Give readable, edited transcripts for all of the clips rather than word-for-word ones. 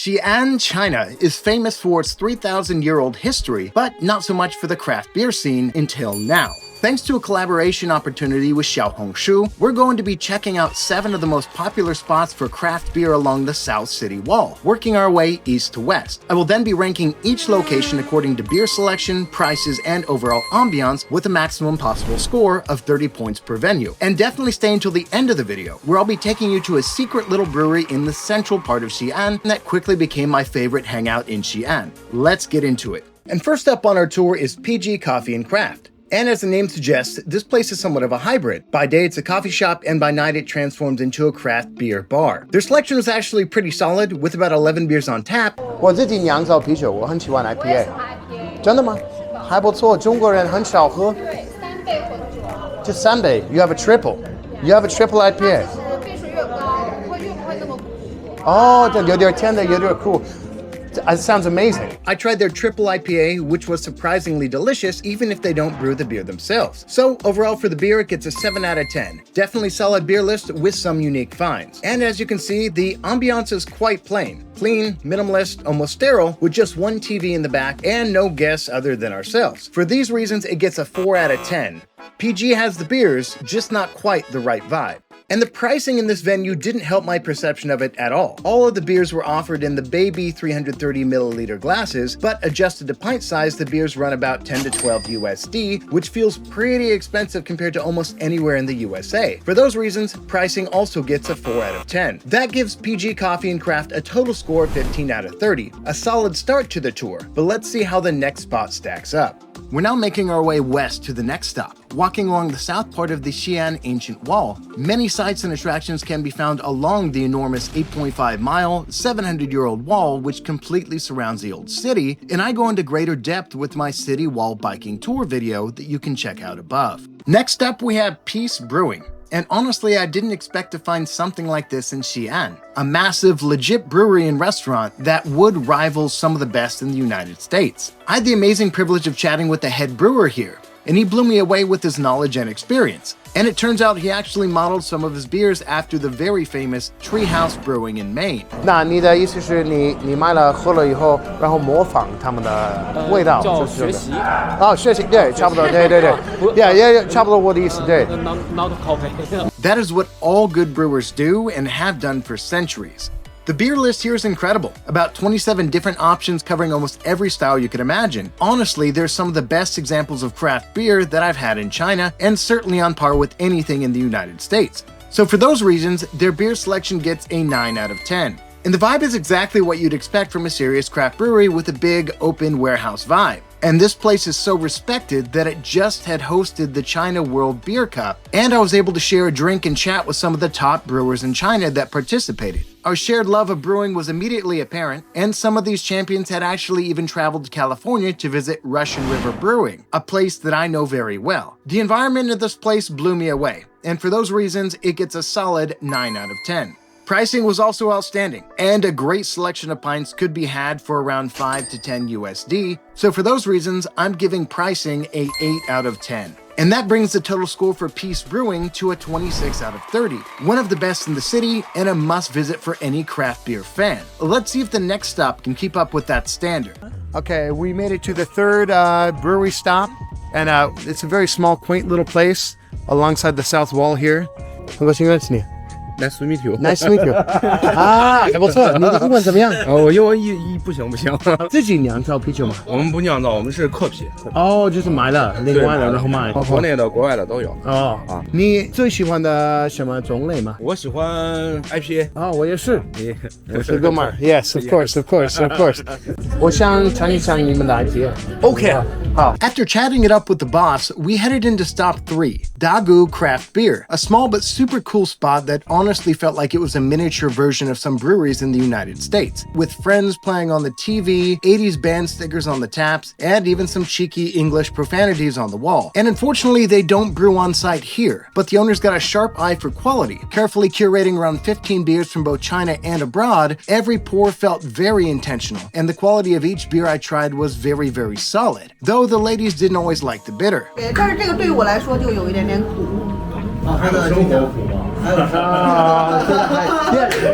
Xi'an, China is famous for its 3,000-year-old history, but not so much for the craft beer scene until now. Thanks to a collaboration opportunity with Xiaohongshu, we're going to be checking out 7 of the most popular spots for craft beer along the South City Wall, working our way east to west. I will then be ranking each location according to beer selection, prices, and overall ambiance with a maximum possible score of 30 points per venue. And definitely stay until the end of the video, where I'll be taking you to a secret little brewery in the central part of Xi'an that quickly became my favorite hangout in Xi'an. Let's get into it. And first up on our tour is PG Coffee and Craft. And as the name suggests, this place is somewhat of a hybrid. By day, it's a coffee shop, and by night, it transforms into a craft beer bar. Their selection was actually pretty solid, with about 11 beers on tap. 我自己酿造啤酒，我很喜欢 IPA。真的吗？还不错，中国人很少喝。对，3杯或者9。就3杯 ，You have a triple. You have a triple IPA. 度数越高，不会那么苦。哦，这有点甜的，有点苦。It sounds amazing. I tried their triple IPA, which was surprisingly delicious, even if they don't brew the beer themselves. So overall for the beer, it gets a 7 out of 10. Definitely solid beer list with some unique finds. And as you can see, the ambiance is quite plain. Clean, minimalist, almost sterile, with just one TV in the back and no guests other than ourselves. For these reasons, it gets a 4 out of 10. PG has the beers, just not quite the right vibe. And the pricing in this venue didn't help my perception of it at all. All of the beers were offered in the baby 330 milliliter glasses, but adjusted to pint size, the beers run about 10 to 12 USD, which feels pretty expensive compared to almost anywhere in the USA. For those reasons, pricing also gets a 4 out of 10. That gives PG Coffee and Craft a total score of 15 out of 30, a solid start to the tour, but let's see how the next spot stacks up. We're now making our way west to the next stop, walking along the south part of the Xi'an Ancient Wall. Many sights and attractions can be found along the enormous 8.5-mile, 700-year-old wall which completely surrounds the old city, and I go into greater depth with my city wall biking tour video that you can check out above. Next up, we have Peace Brewing. And honestly, I didn't expect to find something like this in Xi'an, a massive, legit brewery and restaurant that would rival some of the best in the United States. I had the amazing privilege of chatting with the head brewer here, and he blew me away with his knowledge and experience. And it turns out he actually modeled some of his beers after the very famous Treehouse Brewing in Maine. 那你的意思是你买了喝了以后，然后模仿他们的味道，叫就是学习。哦，学习，对，差不多，对，也差不多我的意思，对。Not copy. That is what all good brewers do and have done for centuries. The beer list here is incredible, about 27 different options covering almost every style you could imagine. Honestly, they're some of the best examples of craft beer that I've had in China, and certainly on par with anything in the United States. So for those reasons, their beer selection gets a 9 out of 10. And the vibe is exactly what you'd expect from a serious craft brewery with a big, open warehouse vibe. And this place is so respected that it just had hosted the China World Beer Cup, and I was able to share a drink and chat with some of the top brewers in China that participated. Our shared love of brewing was immediately apparent, and some of these champions had actually even traveled to California to visit Russian River Brewing, a place that I know very well. The environment of this place blew me away, and for those reasons, it gets a solid 9 out of 10. Pricing was also outstanding, and a great selection of pints could be had for around 5 to 10 USD, so for those reasons, I'm giving pricing a 8 out of 10. And that brings the total score for Peace Brewing to a 26 out of 30, one of the best in the city and a must-visit for any craft beer fan. Let's see if the next stop can keep up with that standard. Okay, we made it to the third brewery stop, and it's a very small, quaint little place alongside the south wall here. Nice to meet you. Nice to meet you. 啊，还不错。你的英文怎么样？我英文不行。自己酿造啤酒吗？我们不酿造，我们是刻啤。哦，就是买了，另外的然后卖。国内的、国外的都有。哦啊，你最喜欢的什么种类吗？我喜欢 IPA。啊，我也是。我是哥们儿。Yes, of course, of course, of course. 我想尝一尝你们的 IPA。OK， 好。After chatting it up with the boss, we headed into stop 3, Dagu Craft Beer, a small but super cool spot that honestly felt like it was a miniature version of some breweries in the United States, with friends playing on the TV, 80s band stickers on the taps, and even some cheeky English profanities on the wall. And unfortunately, they don't brew on site here, but the owner's got a sharp eye for quality, carefully curating around 15 beers from both China and abroad. Every pour felt very intentional, and the quality of each beer I tried was very, very solid, though the ladies didn't always like the bitter. 但是这个对于我来说就有一点点苦。它的生活苦吗？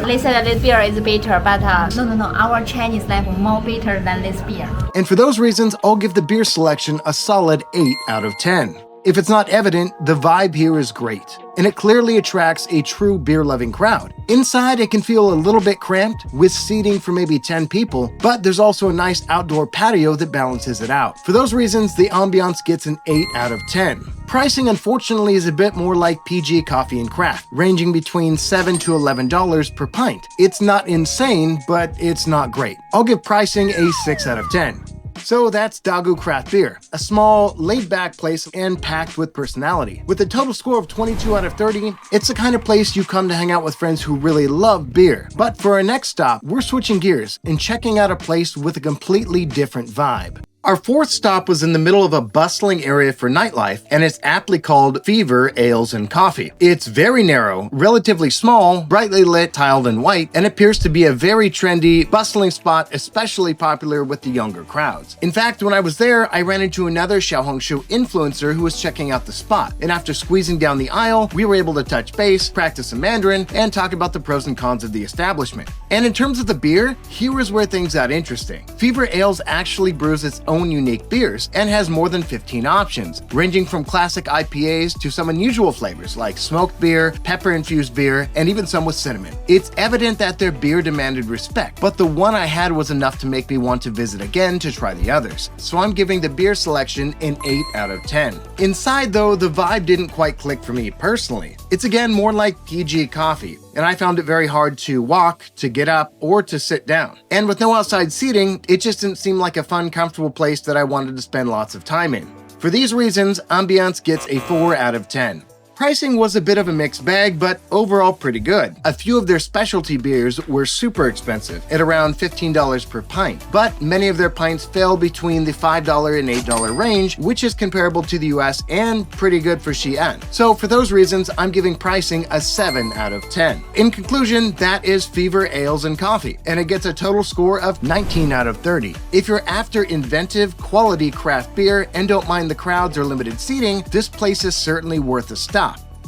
They said that this beer is bitter, but no. Our Chinese like more bitter than this beer. And for those reasons, I'll give the beer selection a solid 8 out of 10. If it's not evident, the vibe here is great, and it clearly attracts a true beer-loving crowd. Inside, it can feel a little bit cramped, with seating for maybe 10 people, but there's also a nice outdoor patio that balances it out. For those reasons, the ambiance gets an 8 out of 10. Pricing, unfortunately, is a bit more like PG Coffee and Craft, ranging between $7 to $11 per pint. It's not insane, but it's not great. I'll give pricing a 6 out of 10. So that's Dagu Craft Beer, a small, laid-back place and packed with personality. With a total score of 22 out of 30, it's the kind of place you come to hang out with friends who really love beer. But for our next stop, we're switching gears and checking out a place with a completely different vibe. Our fourth stop was in the middle of a bustling area for nightlife, and it's aptly called Fever Ales and Coffee. It's very narrow, relatively small, brightly lit, tiled in white, and appears to be a very trendy, bustling spot, especially popular with the younger crowds. In fact, when I was there, I ran into another Xiaohongshu influencer who was checking out the spot, and after squeezing down the aisle, we were able to touch base, practice some Mandarin, and talk about the pros and cons of the establishment. And in terms of the beer, here is where things got interesting. Fever Ales actually brews its own unique beers and has more than 15 options, ranging from classic IPAs to some unusual flavors like smoked beer, pepper-infused beer, and even some with cinnamon. It's evident that their beer demanded respect, but the one I had was enough to make me want to visit again to try the others. So I'm giving the beer selection an 8 out of 10. Inside though, the vibe didn't quite click for me personally. It's again more like PG coffee, and I found it very hard to walk, to get up, or to sit down. And with no outside seating, it just didn't seem like a fun, comfortable place that I wanted to spend lots of time in. For these reasons, ambiance gets a 4 out of 10. Pricing was a bit of a mixed bag, but overall pretty good. A few of their specialty beers were super expensive, at around $15 per pint, but many of their pints fell between the $5 and $8 range, which is comparable to the US and pretty good for Xi'an. So for those reasons, I'm giving pricing a 7 out of 10. In conclusion, that is Fever Ales and Coffee, and it gets a total score of 19 out of 30. If you're after inventive, quality craft beer and don't mind the crowds or limited seating, this place is certainly worth a stop.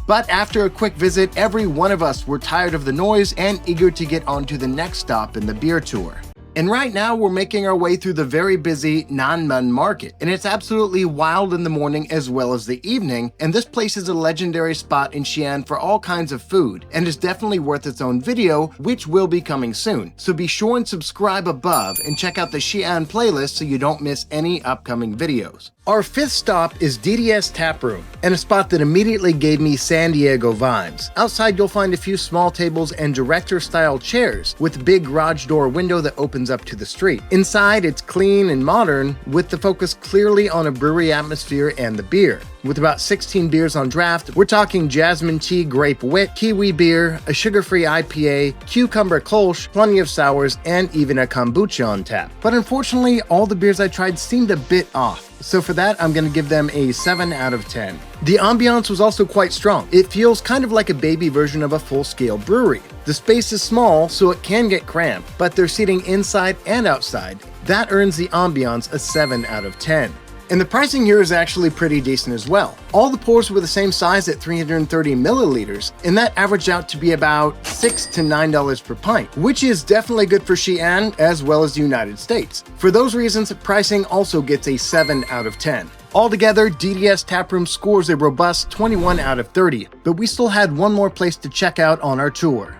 But after a quick visit, every one of us were tired of the noise and eager to get on to the next stop in the beer tour. And right now we're making our way through the very busy Nanmen Market, and it's absolutely wild in the morning as well as the evening, and this place is a legendary spot in Xi'an for all kinds of food, and is definitely worth its own video, which will be coming soon. So be sure and subscribe above and check out the Xi'an playlist so you don't miss any upcoming videos. Our fifth stop is DDS Tap Room, and a spot that immediately gave me San Diego vibes. Outside you'll find a few small tables and director-style chairs, with a big garage door window that opens up to the street. Inside it's clean and modern, with the focus clearly on a brewery atmosphere and the beer. With about 16 beers on draft, we're talking jasmine tea grape wit, kiwi beer, a sugar-free IPA, cucumber kolsch, plenty of sours, and even a kombucha on tap. But unfortunately, all the beers I tried seemed a bit off. So for that, I'm gonna give them a 7 out of 10. The ambiance was also quite strong. It feels kind of like a baby version of a full-scale brewery. The space is small, so it can get cramped, but they're seating inside and outside. That earns the ambiance a 7 out of 10. And the pricing here is actually pretty decent as well. All the pours were the same size at 330 milliliters, and that averaged out to be about $6 to $9 per pint, which is definitely good for Xi'an as well as the United States. For those reasons, pricing also gets a 7 out of 10. Altogether, DDS Tap Room scores a robust 21 out of 30, but we still had one more place to check out on our tour.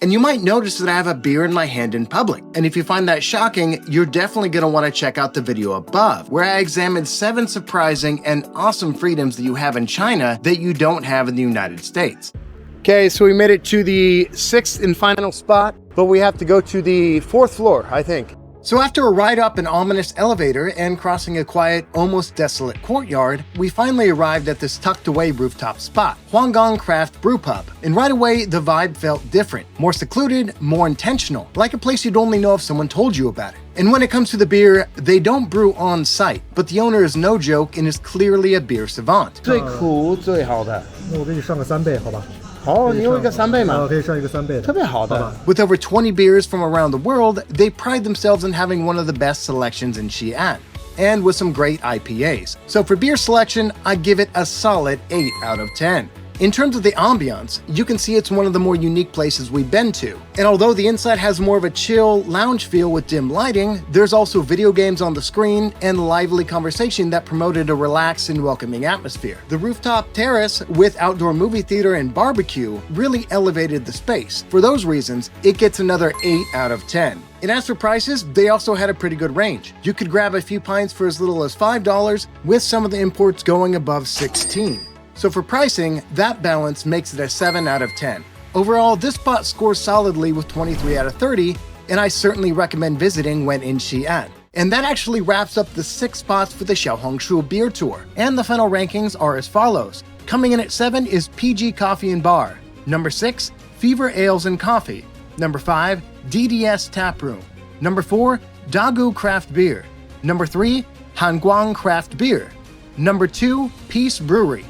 And you might notice that I have a beer in my hand in public. And if you find that shocking, you're definitely going to want to check out the video above, where I examined 7 surprising and awesome freedoms that you have in China that you don't have in the United States. Okay, so we made it to the 6th and final spot, but we have to go to the 4th floor, I think. So after a ride up an ominous elevator and crossing a quiet, almost desolate courtyard, we finally arrived at this tucked away rooftop spot, Gang Craft Brew Pub. And right away, the vibe felt different, more secluded, more intentional, like a place you'd only know if someone told you about it. And when it comes to the beer, they don't brew on site, but the owner is no joke and is clearly a beer savant. 最苦最好的。那我给你上个3倍，好吧？哦，你有一个3倍吗？可以上一个3倍的，特别好的。With over 20 beers from around the world, they pride themselves in having one of the best selections in Xi'an, and with some great IPAs. So for beer selection, I give it a solid 8 out of 10. In terms of the ambiance, you can see it's one of the more unique places we've been to. And although the inside has more of a chill lounge feel with dim lighting, there's also video games on the screen and lively conversation that promoted a relaxed and welcoming atmosphere. The rooftop terrace with outdoor movie theater and barbecue really elevated the space. For those reasons, it gets another 8 out of 10. And as for prices, they also had a pretty good range. You could grab a few pints for as little as $5, with some of the imports going above $16. So for pricing, that balance makes it a 7 out of 10. Overall, this spot scores solidly with 23 out of 30, and I certainly recommend visiting when in Xi'an. And that actually wraps up the 6 spots for the Xiaohongshu Beer Tour. And the final rankings are as follows. Coming in at 7 is PG Coffee and Bar. Number 6, Fever Ales and Coffee. Number 5, DDS Tap Room. Number 4, Dagu Craft Beer. Number 3, Hanguang Craft Beer. Number 2, Peace Brewery.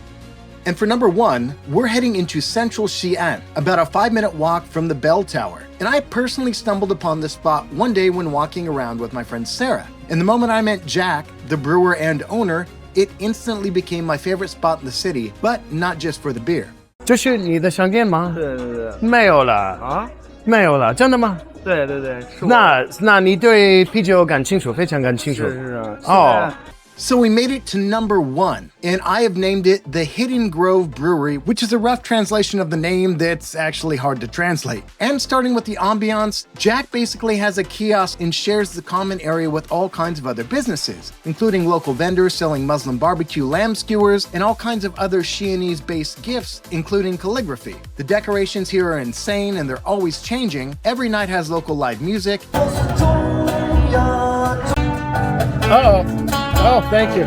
And for number 1, we're heading into central Xi'an, about a 5-minute walk from the bell tower. And I personally stumbled upon this spot one day when walking around with my friend Sarah. And the moment I met Jack, the brewer and owner, it instantly became my favorite spot in the city, but not just for the beer. 这是你的商店吗？对对对没有了啊，没有了，真的吗？对对对，是我那你对啤酒感清楚，非常感清楚。是哦。So we made it to number 1, and I have named it the Hidden Grove Brewery, which is a rough translation of the name that's actually hard to translate. And starting with the ambiance, Jack basically has a kiosk and shares the common area with all kinds of other businesses, including local vendors selling Muslim barbecue lamb skewers and all kinds of other Xi'anese-based gifts, including calligraphy. The decorations here are insane and they're always changing. Every night has local live music. Oh, thank you.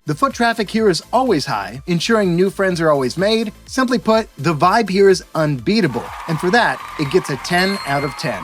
The foot traffic here is always high, ensuring new friends are always made. Simply put, the vibe here is unbeatable, and for that, it gets a 10 out of 10.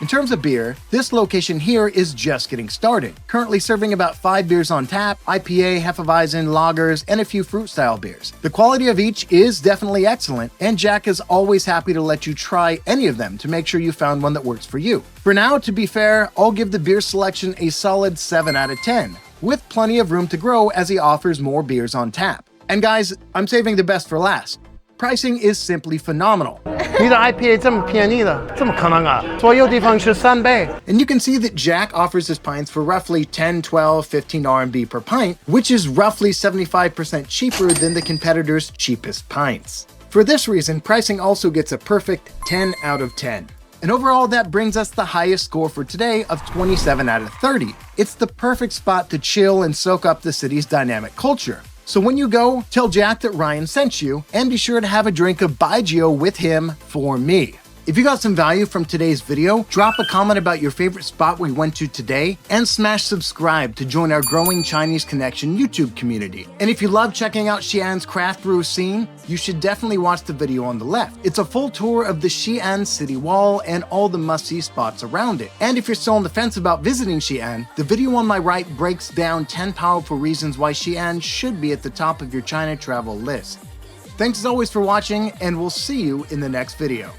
In terms of beer, this location here is just getting started, currently serving about 5 beers on tap, IPA, Hefeweizen, lagers, and a few fruit-style beers. The quality of each is definitely excellent, and Jack is always happy to let you try any of them to make sure you found one that works for you. For now, to be fair, I'll give the beer selection a solid 7 out of 10, with plenty of room to grow as he offers more beers on tap. And guys, I'm saving the best for last. Pricing is simply phenomenal. 你的 IPA 这么便宜的，怎么可能啊？所有地方是3倍。 And you can see that Jack offers his pints for roughly 10, 12, 15 RMB per pint, which is roughly 75% cheaper than the competitor's cheapest pints. For this reason, pricing also gets a perfect 10 out of 10. And overall, that brings us the highest score for today of 27 out of 30. It's the perfect spot to chill and soak up the city's dynamic culture. So when you go, tell Jack that Ryan sent you, and be sure to have a drink of Baijiu with him for me. If you got some value from today's video, drop a comment about your favorite spot we went to today, and smash subscribe to join our growing Chinese Connection YouTube community. And if you love checking out Xi'an's craft brew scene, you should definitely watch the video on the left. It's a full tour of the Xi'an city wall and all the must-see spots around it. And if you're still on the fence about visiting Xi'an, the video on my right breaks down 10 powerful reasons why Xi'an should be at the top of your China travel list. Thanks as always for watching, and we'll see you in the next video.